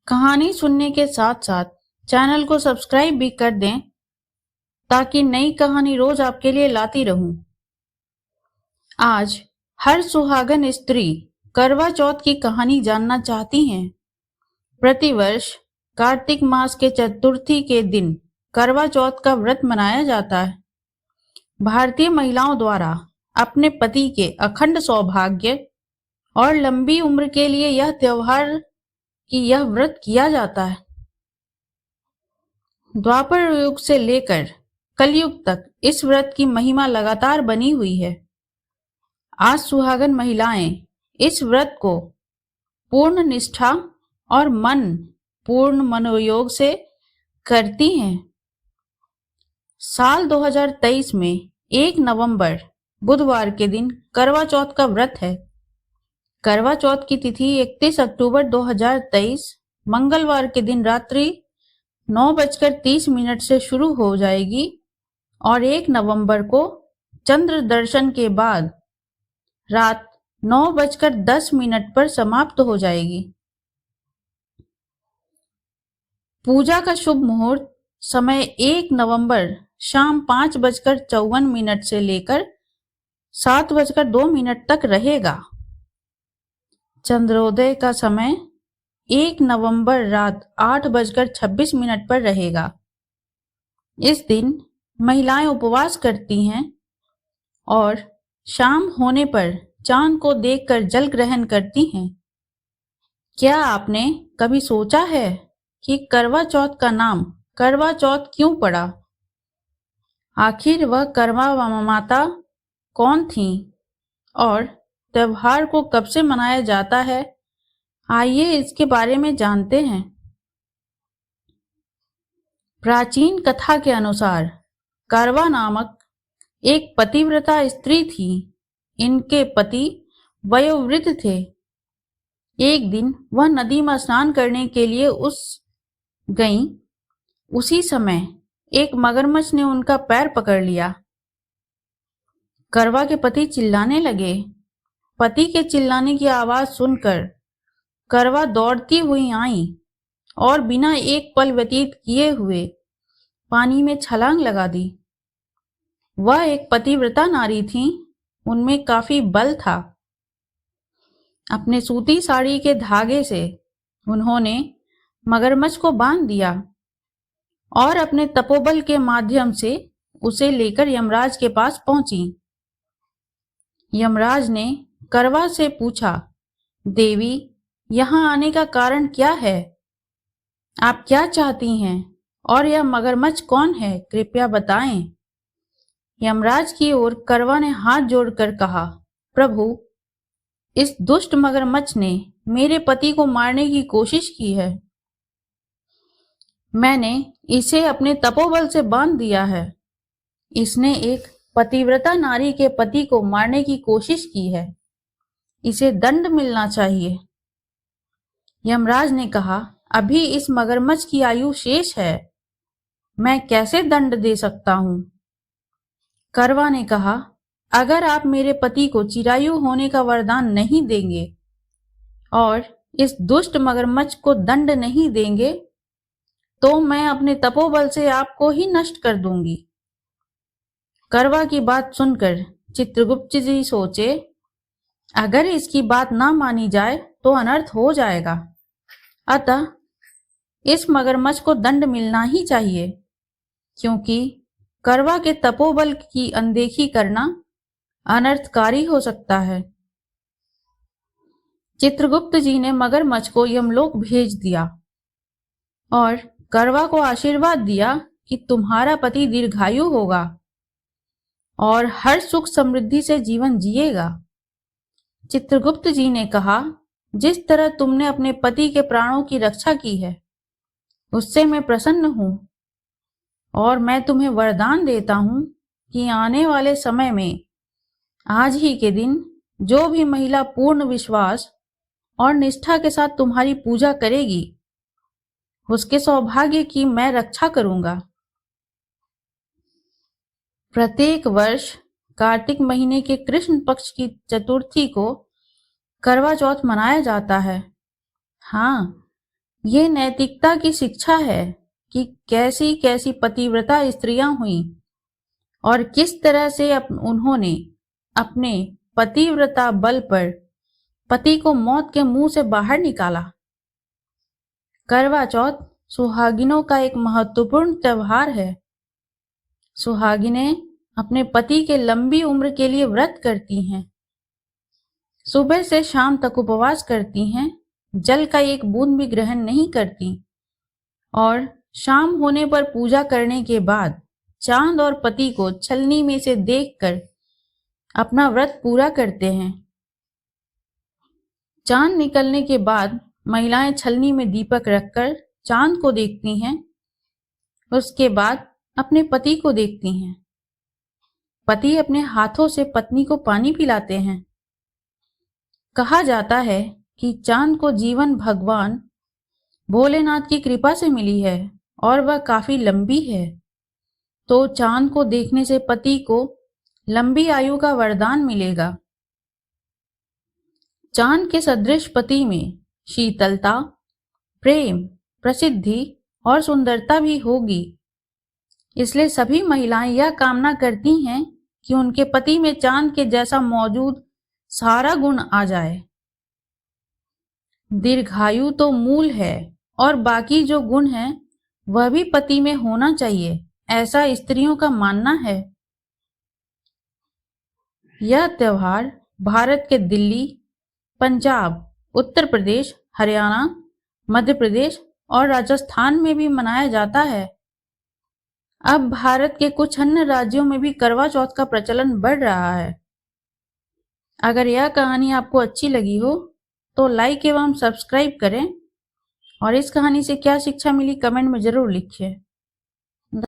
कहानी सुनने के साथ साथ चैनल को सब्सक्राइब भी कर दें ताकि नई कहानी रोज आपके लिए लाती रहूं। आज हर सुहागन स्त्री करवा चौथ की कहानी जानना चाहती हैं। प्रतिवर्ष कार्तिक मास के चतुर्थी के दिन करवा चौथ का व्रत मनाया जाता है। भारतीय महिलाओं द्वारा अपने पति के अखंड सौभाग्य और लंबी उम्र के लिए यह व्रत किया जाता है। द्वापर युग से लेकर कलयुग तक इस व्रत की महिमा लगातार बनी हुई है। आज सुहागन महिलाएं इस व्रत को पूर्ण निष्ठा और पूर्ण मनोयोग से करती हैं। साल 2023 में 1 नवंबर बुधवार के दिन करवा चौथ का व्रत है। करवा चौथ की तिथि 31 अक्टूबर 2023 मंगलवार के दिन रात्रि 9:30 से शुरू हो जाएगी और 1 नवंबर को चंद्र दर्शन के बाद रात 9:10 पर समाप्त हो जाएगी। पूजा का शुभ मुहूर्त समय 1 नवंबर शाम 5:54 से लेकर 7:02 तक रहेगा। चंद्रोदय का समय 1 नवंबर रात 8:26 पर रहेगा। इस दिन महिलाएं उपवास करती हैं और शाम होने पर चांद को देखकर जल ग्रहण करती हैं। क्या आपने कभी सोचा है कि करवा चौथ का नाम करवा चौथ क्यों पड़ा? आखिर वह करवा माता कौन थी और त्योहार को कब से मनाया जाता है? आइए इसके बारे में जानते हैं। प्राचीन कथा के अनुसार करवा नामक एक पतिव्रता स्त्री थी। इनके पति वयोवृद्ध थे। एक दिन वह नदी में स्नान करने के लिए गईं। उसी समय एक मगरमच्छ ने उनका पैर पकड़ लिया। करवा के पति चिल्लाने लगे। पति के चिल्लाने की आवाज सुनकर करवा दौड़ती हुई आई और बिना एक पल व्यतीत किए हुए पानी में छलांग लगा दी। वह एक पतिव्रता नारी थी। उनमें काफी बल था। अपने सूती साड़ी के धागे से उन्होंने मगरमच्छ को बांध दिया और अपने तपोबल के माध्यम से उसे लेकर यमराज के पास पहुंची। यमराज ने करवा से पूछा, देवी, यहाँ आने का कारण क्या है? आप क्या चाहती हैं और यह मगरमच्छ कौन है? कृपया बताएं। यमराज की ओर करवा ने हाथ जोड़कर कहा, प्रभु, इस दुष्ट मगरमच्छ ने मेरे पति को मारने की कोशिश की है। मैंने इसे अपने तपोबल से बांध दिया है। इसने एक पतिव्रता नारी के पति को मारने की कोशिश की है। इसे दंड मिलना चाहिए। यमराज ने कहा, अभी इस मगरमच्छ की आयु शेष है। मैं कैसे दंड दे सकता हूं? करवा ने कहा, अगर आप मेरे पति को चिरायु होने का वरदान नहीं देंगे और इस दुष्ट मगरमच्छ को दंड नहीं देंगे तो मैं अपने तपोबल से आपको ही नष्ट कर दूंगी। करवा की बात सुनकर चित्रगुप्त जी सोचे, अगर इसकी बात ना मानी जाए तो अनर्थ हो जाएगा। अतः इस मगरमच्छ को दंड मिलना ही चाहिए, क्योंकि करवा के तपोबल की अनदेखी करना अनर्थकारी हो सकता है। चित्रगुप्त जी ने मगरमच्छ को यमलोक भेज दिया और करवा को आशीर्वाद दिया कि तुम्हारा पति दीर्घायु होगा और हर सुख समृद्धि से जीवन जिएगा। चित्रगुप्त जी ने कहा, जिस तरह तुमने अपने पति के प्राणों की रक्षा की है उससे मैं प्रसन्न हूं और मैं तुम्हें वरदान देता हूं कि आने वाले समय में आज ही के दिन जो भी महिला पूर्ण विश्वास और निष्ठा के साथ तुम्हारी पूजा करेगी उसके सौभाग्य की मैं रक्षा करूंगा। प्रत्येक वर्ष कार्तिक महीने के कृष्ण पक्ष की चतुर्थी को करवा चौथ मनाया जाता है। हाँ, ये नैतिकता की शिक्षा है कि कैसी कैसी पतिव्रता स्त्रियां हुई और किस तरह से उन्होंने अपने पतिव्रता बल पर पति को मौत के मुंह से बाहर निकाला। करवा चौथ सुहागिनों का एक महत्वपूर्ण त्योहार है। सुहागिनें अपने पति के लंबी उम्र के लिए व्रत करती हैं। सुबह से शाम तक उपवास करती हैं, जल का एक बूंद भी ग्रहण नहीं करती और शाम होने पर पूजा करने के बाद चांद और पति को छलनी में से देखकर अपना व्रत पूरा करते हैं। चांद निकलने के बाद महिलाएं छलनी में दीपक रखकर चांद को देखती हैं। उसके बाद अपने पति को देखती हैं। पति अपने हाथों से पत्नी को पानी पिलाते हैं। कहा जाता है कि चांद को जीवन भगवान भोलेनाथ की कृपा से मिली है और वह काफी लंबी है, तो चांद को देखने से पति को लंबी आयु का वरदान मिलेगा। चांद के सदृश पति में शीतलता, प्रेम, प्रसिद्धि और सुंदरता भी होगी। इसलिए सभी महिलाएं यह कामना करती हैं कि उनके पति में चांद के जैसा मौजूद सारा गुण आ जाए। दीर्घायु तो मूल है और बाकी जो गुण है वह भी पति में होना चाहिए, ऐसा स्त्रियों का मानना है। यह त्योहार भारत के दिल्ली, पंजाब, उत्तर प्रदेश, हरियाणा, मध्य प्रदेश और राजस्थान में भी मनाया जाता है। अब भारत के कुछ अन्य राज्यों में भी करवा चौथ का प्रचलन बढ़ रहा है। अगर यह कहानी आपको अच्छी लगी हो तो लाइक एवं सब्सक्राइब करें और इस कहानी से क्या शिक्षा मिली कमेंट में जरूर लिखिए।